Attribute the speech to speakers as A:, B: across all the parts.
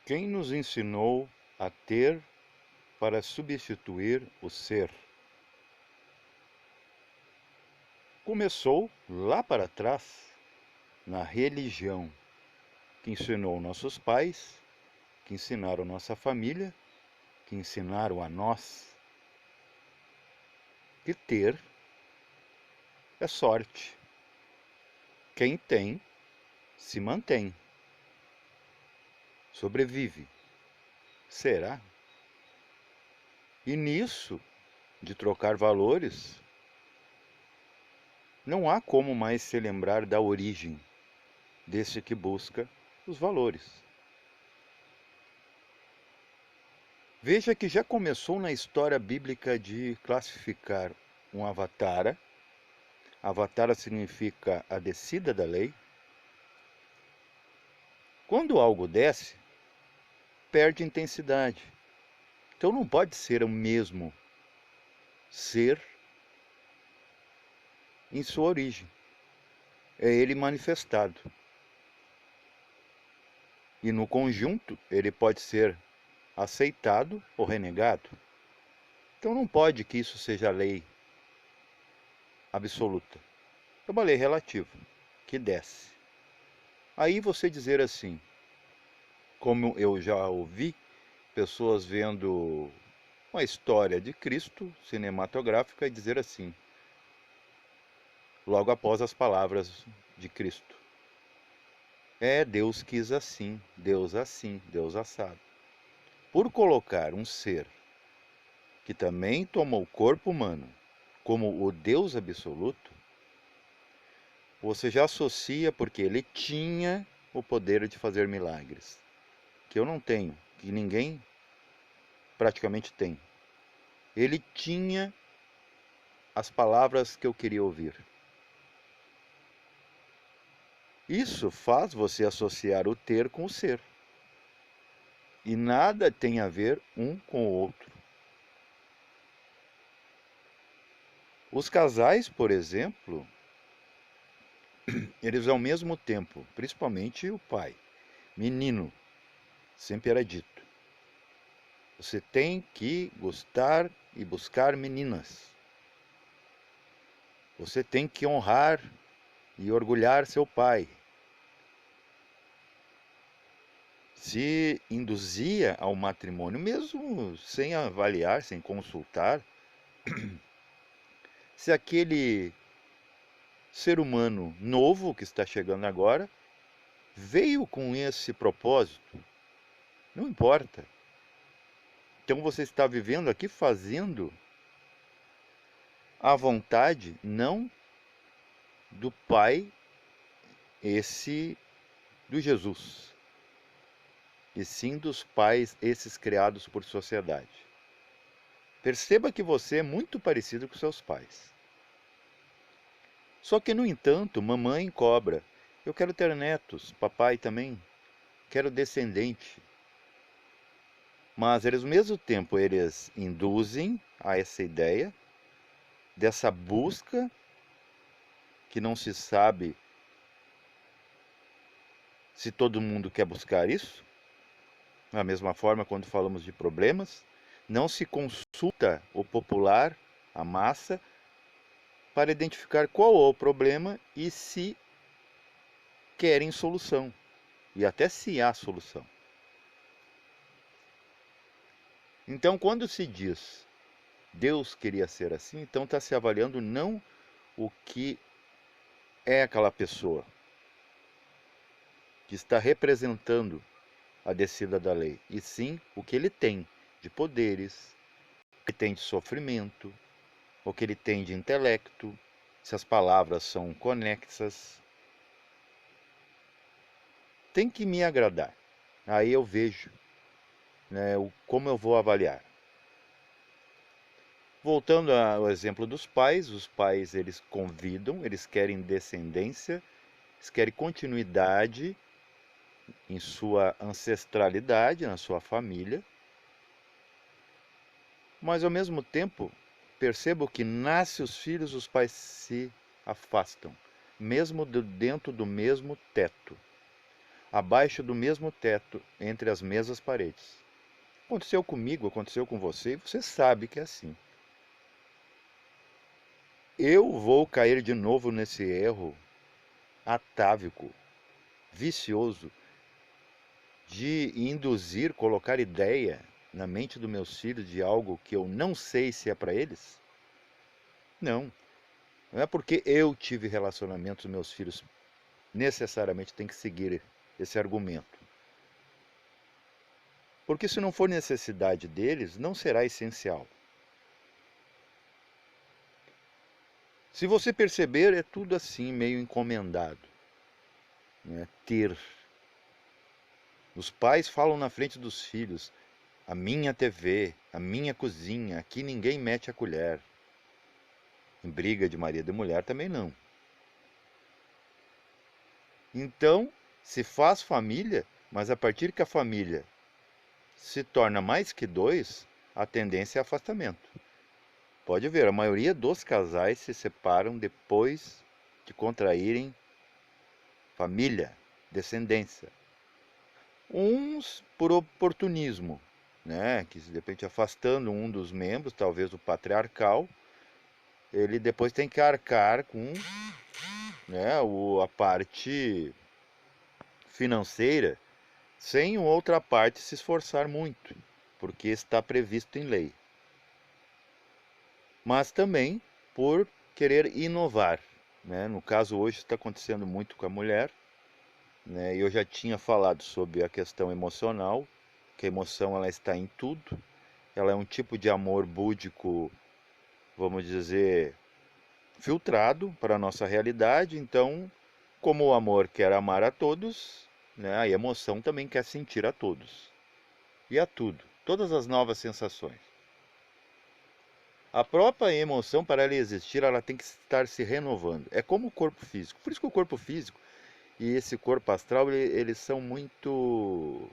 A: Quem nos ensinou a ter para substituir o ser? Começou lá para trás, na religião, que ensinou nossos pais, que ensinaram nossa família, que ensinaram a nós que ter é sorte. Quem tem, se mantém, sobrevive. Será? E nisso, de trocar valores, não há como mais se lembrar da origem desse que busca os valores. Veja que já começou na história bíblica de classificar um avatara. Avatara significa a descida da lei. Quando algo desce, perde intensidade. Então não pode ser o mesmo ser em sua origem. É ele manifestado. E no conjunto, ele pode ser aceitado ou renegado. Então não pode que isso seja lei absoluta. É uma lei relativa, que desce. Aí você dizer assim, como eu já ouvi pessoas vendo uma história de Cristo cinematográfica e dizer assim, logo após as palavras de Cristo: Deus quis assim, Deus assado. Por colocar um ser que também tomou corpo humano como o Deus absoluto, você já associa porque ele tinha o poder de fazer milagres, que eu não tenho, que ninguém praticamente tem. Ele tinha as palavras que eu queria ouvir. Isso faz você associar o ter com o ser. E nada tem a ver um com o outro. Os casais, por exemplo, eles ao mesmo tempo, principalmente o pai, menino, sempre era dito: você tem que gostar e buscar meninas. Você tem que honrar e orgulhar seu pai. Se induzia ao matrimônio, mesmo sem avaliar, sem consultar, se aquele ser humano novo que está chegando agora veio com esse propósito, não importa. Então você está vivendo aqui fazendo a vontade não do Pai, esse do Jesus, e sim dos pais, esses criados por sociedade. Perceba que você é muito parecido com seus pais. Só que, no entanto, mamãe cobra: eu quero ter netos, papai também, quero descendente. Mas eles, ao mesmo tempo, eles induzem a essa ideia dessa busca que não se sabe se todo mundo quer buscar isso. Da mesma forma, quando falamos de problemas, não se consulta o popular, a massa, para identificar qual é o problema e se querem solução, e até se há solução. Então, quando se diz Deus queria ser assim, então está se avaliando não o que é aquela pessoa que está representando a descida da lei, e sim o que ele tem de poderes, o que tem de sofrimento, o que ele tem de intelecto, se as palavras são conexas. Tem que me agradar. Aí eu vejo, né, como eu vou avaliar. Voltando ao exemplo dos pais, os pais eles convidam, eles querem descendência, eles querem continuidade em sua ancestralidade, na sua família, mas ao mesmo tempo percebo que nasce os filhos, os pais se afastam, mesmo dentro do mesmo teto. abaixo do mesmo teto, entre as mesmas paredes. Aconteceu comigo, aconteceu com você, e você sabe que é assim. Eu vou cair de novo nesse erro atávico, vicioso, de induzir, colocar ideia na mente dos meus filhos de algo que eu não sei se é para eles? Não. Não é porque eu tive relacionamentos, meus filhos necessariamente têm que seguir esse argumento. Porque se não for necessidade deles, não será essencial. Se você perceber, é tudo assim, meio encomendado, né? Ter. Os pais falam na frente dos filhos: a minha TV, a minha cozinha, aqui ninguém mete a colher. Em briga de marido e mulher também não. Então, se faz família, mas a partir que a família se torna mais que dois, a tendência é afastamento. Pode ver, a maioria dos casais se separam depois de contraírem família, descendência. Uns por oportunismo, né, que de repente afastando um dos membros, talvez o patriarcal, ele depois tem que arcar com, né, a parte financeira, sem outra parte se esforçar muito, porque está previsto em lei. Mas também por querer inovar, né? No caso hoje está acontecendo muito com a mulher, né? Eu já tinha falado sobre a questão emocional, que a emoção ela está em tudo. Ela é um tipo de amor búdico, vamos dizer, filtrado para a nossa realidade. Então, como o amor quer amar a todos, né? A emoção também quer sentir a todos e a tudo, todas as novas sensações. A própria emoção, para ela existir, ela tem que estar se renovando. É como o corpo físico. Por isso que o corpo físico e esse corpo astral, eles são muito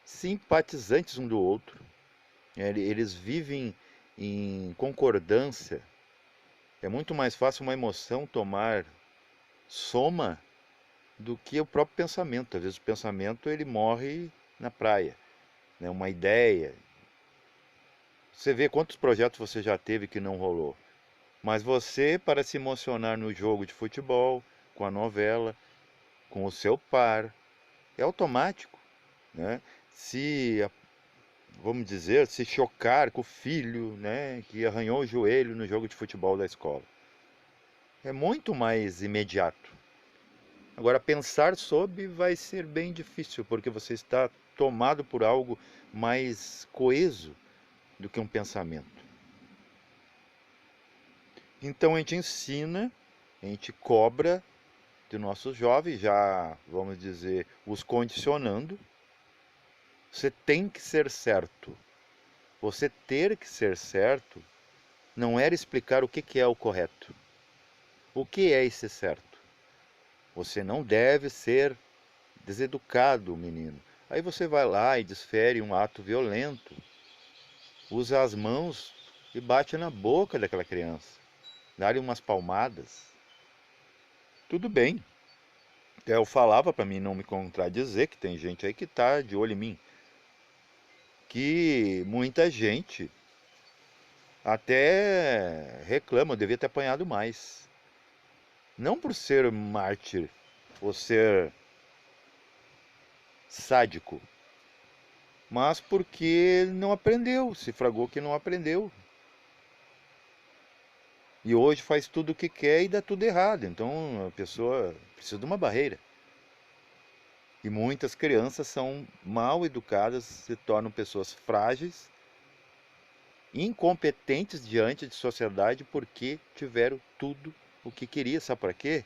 A: simpatizantes um do outro. Eles vivem em concordância. É muito mais fácil uma emoção tomar soma do que o próprio pensamento. Às vezes o pensamento ele morre na praia, né? Uma ideia. Você vê quantos projetos você já teve que não rolou. Mas você, para se emocionar no jogo de futebol, com a novela, com o seu par, é automático, né? Se, vamos dizer, se chocar com o filho, né, que arranhou o joelho no jogo de futebol da escola, é muito mais imediato. Agora, pensar sobre vai ser bem difícil, porque você está tomado por algo mais coeso do que um pensamento. Então a gente ensina, a gente cobra de nossos jovens, já vamos dizer, os condicionando. Você tem que ser certo. Você ter que ser certo não era explicar o que é o correto. O que é esse certo? Você não deve ser deseducado, menino. Aí você vai lá e desfere um ato violento, usa as mãos e bate na boca daquela criança, dá-lhe umas palmadas. Tudo bem. Eu falava para mim não me contradizer, que tem gente aí que está de olho em mim, que muita gente até reclama, eu devia ter apanhado mais. Não por ser mártir ou ser sádico, mas porque não aprendeu, se fragou que não aprendeu. E hoje faz tudo o que quer e dá tudo errado. Então a pessoa precisa de uma barreira. E muitas crianças são mal educadas, se tornam pessoas frágeis, incompetentes diante de sociedade porque tiveram tudo o que queria. Sabe para quê?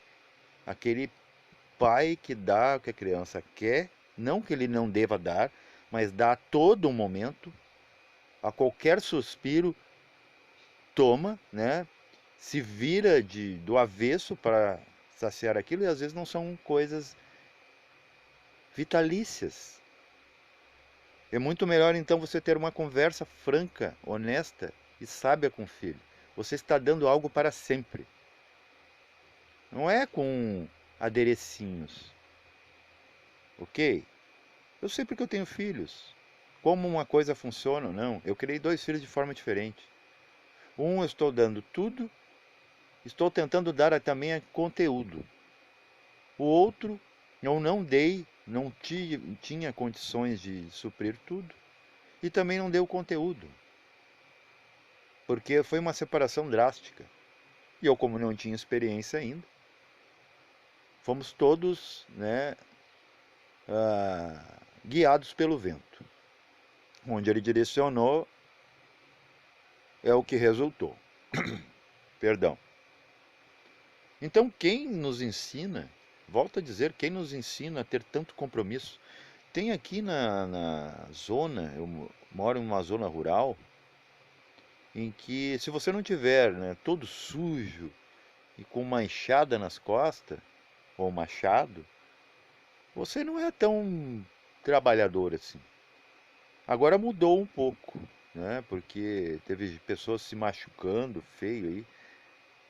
A: Aquele pai que dá o que a criança quer, não que ele não deva dar, mas dá a todo momento, a qualquer suspiro, toma, né? Se vira do avesso para saciar aquilo, e às vezes não são coisas vitalícias. É muito melhor então você ter uma conversa franca, honesta e sábia com o filho. Você está dando algo para sempre. Não é com aderecinhos. ok? Eu sei porque eu tenho filhos. Como uma coisa funciona ou não. Eu criei 2 filhos de forma diferente. Um eu estou dando tudo, estou tentando dar também conteúdo. O outro eu não dei, não tinha condições de suprir tudo. E também não deu conteúdo. Porque foi uma separação drástica. E eu, como não tinha experiência ainda, fomos todos, né, guiados pelo vento. Onde ele direcionou é o que resultou. Perdão. Então, quem nos ensina, volto a dizer, quem nos ensina a ter tanto compromisso? Tem aqui na zona, eu moro em uma zona rural, em que se você não tiver, né, todo sujo e com uma enxada nas costas, ou machado, você não é tão trabalhador assim. Agora mudou um pouco, né? Porque teve pessoas se machucando feio aí,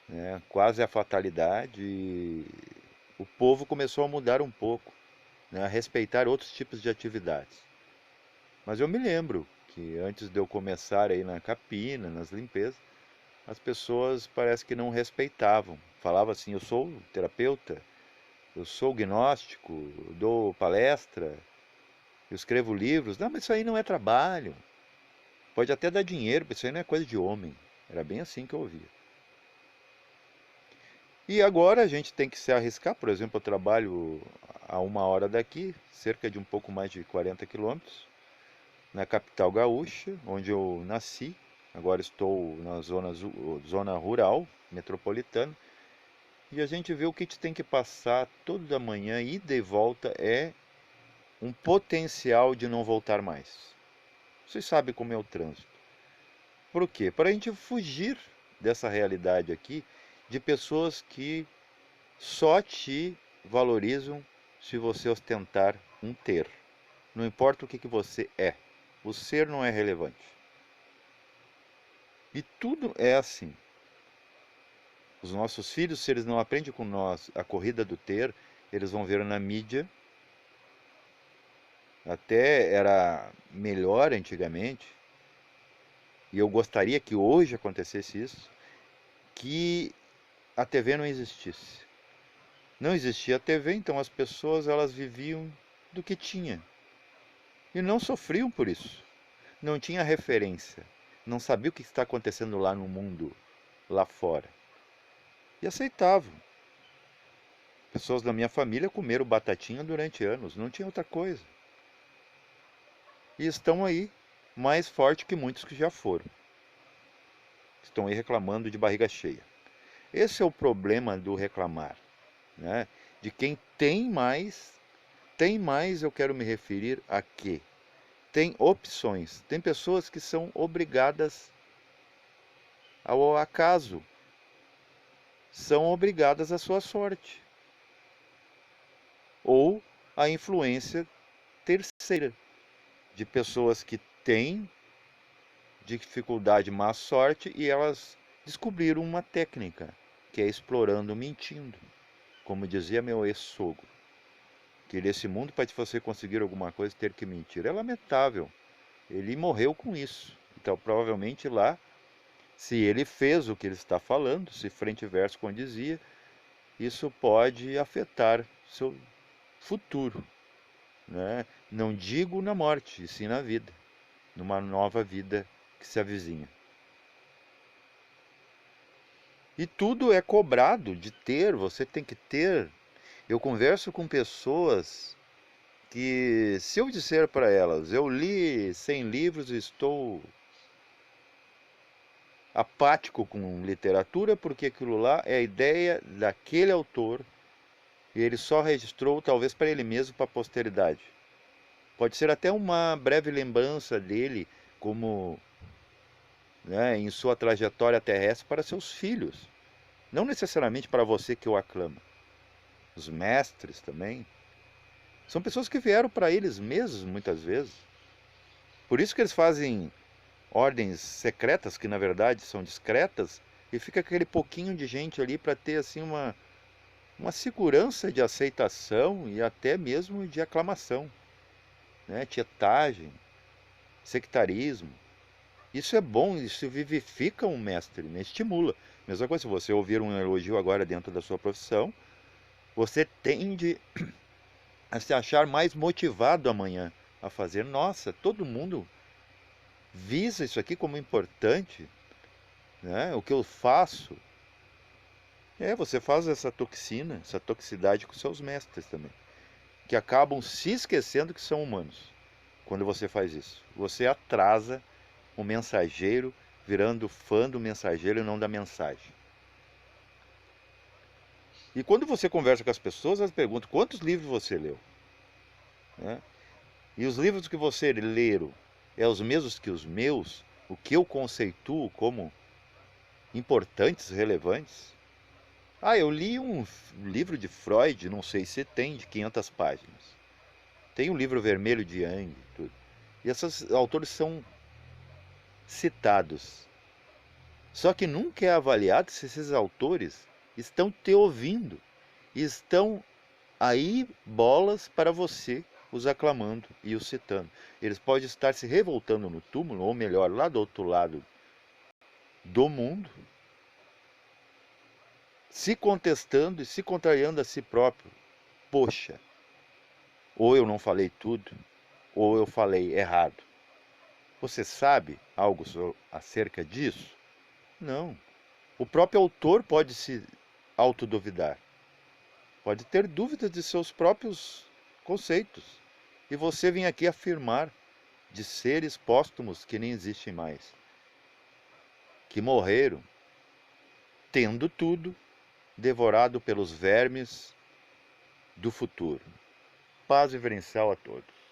A: né? Quase a fatalidade. E o povo começou a mudar um pouco, né? A respeitar outros tipos de atividades. Mas eu me lembro que antes de eu começar aí na capina, nas limpezas, as pessoas parece que não respeitavam. Falava assim: eu sou terapeuta, eu sou gnóstico, eu dou palestra, eu escrevo livros. Não, mas isso aí não é trabalho. Pode até dar dinheiro, mas isso aí não é coisa de homem. Era bem assim que eu ouvia. E agora a gente tem que se arriscar. Por exemplo, eu trabalho a 1 hora daqui, cerca de um pouco mais de 40 quilômetros, na capital gaúcha, onde eu nasci. Agora estou na zona rural, metropolitana. E a gente vê o que a gente tem que passar toda manhã, ida e volta, é um potencial de não voltar mais. Vocês sabem como é o trânsito. Por quê? Para a gente fugir dessa realidade aqui de pessoas que só te valorizam se você ostentar um ter. Não importa o que você é, o ser não é relevante. E tudo é assim. Os nossos filhos, se eles não aprendem com nós a corrida do ter, eles vão ver na mídia. Até era melhor antigamente, e eu gostaria que hoje acontecesse isso, que a TV não existisse. Não existia a TV, então as pessoas elas viviam do que tinha e não sofriam por isso. Não tinha referência, não sabia o que está acontecendo lá no mundo, lá fora. E aceitavam. Pessoas da minha família comeram batatinha durante anos, não tinha outra coisa. E estão aí mais forte que muitos que já foram. Estão aí reclamando de barriga cheia. Esse é o problema do reclamar, né? De quem tem mais eu quero me referir a quê? Tem opções. Tem pessoas que são obrigadas ao acaso, são obrigadas à sua sorte ou à influência terceira de pessoas que têm dificuldade, má sorte e elas descobriram uma técnica que é explorando, mentindo, como dizia meu ex-sogro. Que nesse mundo, para você conseguir alguma coisa, ter que mentir. É lamentável. Ele morreu com isso. Então, provavelmente lá, se ele fez o que ele está falando, se frente e verso condizia, isso pode afetar seu futuro, né? Não digo na morte, e sim na vida, numa nova vida que se avizinha. E tudo é cobrado de ter, você tem que ter. Eu converso com pessoas que, se eu disser para elas, eu li 100 livros e estou apático com literatura, porque aquilo lá é a ideia daquele autor e ele só registrou talvez para ele mesmo, para a posteridade. Pode ser até uma breve lembrança dele, como, né, em sua trajetória terrestre para seus filhos, não necessariamente para você que o aclama. Os mestres também são pessoas que vieram para eles mesmos muitas vezes. Por isso que eles fazem ordens secretas, que na verdade são discretas, e fica aquele pouquinho de gente ali para ter assim uma segurança de aceitação e até mesmo de aclamação, né? Tietagem, sectarismo. Isso é bom, isso vivifica um mestre, né? Estimula. Mesma coisa, se você ouvir um elogio agora dentro da sua profissão, você tende a se achar mais motivado amanhã a fazer. Nossa, todo mundo visa isso aqui como importante, né? O que eu faço você faz essa toxina, essa toxicidade com seus mestres também, que acabam se esquecendo que são humanos. Quando você faz isso, você atrasa o mensageiro, virando fã do mensageiro e não da mensagem. E quando você conversa com as pessoas, elas perguntam quantos livros você leu, né? E os livros que você leram é os mesmos que os meus, o que eu conceituo como importantes, relevantes. Ah, eu li um livro de Freud, não sei se tem, de 500 páginas. Tem o livro vermelho de Jung, tudo. E esses autores são citados. Só que nunca é avaliado se esses autores estão te ouvindo. E estão aí bolas para você os aclamando e os citando. Eles podem estar se revoltando no túmulo, ou melhor, lá do outro lado do mundo, se contestando e se contrariando a si próprio. Poxa, ou eu não falei tudo, ou eu falei errado. Você sabe algo acerca disso? Não. O próprio autor pode se autoduvidar. Pode ter dúvidas de seus próprios conceitos. E você vem aqui afirmar de seres póstumos que nem existem mais, que morreram, tendo tudo, devorado pelos vermes do futuro. Paz reverencial a todos.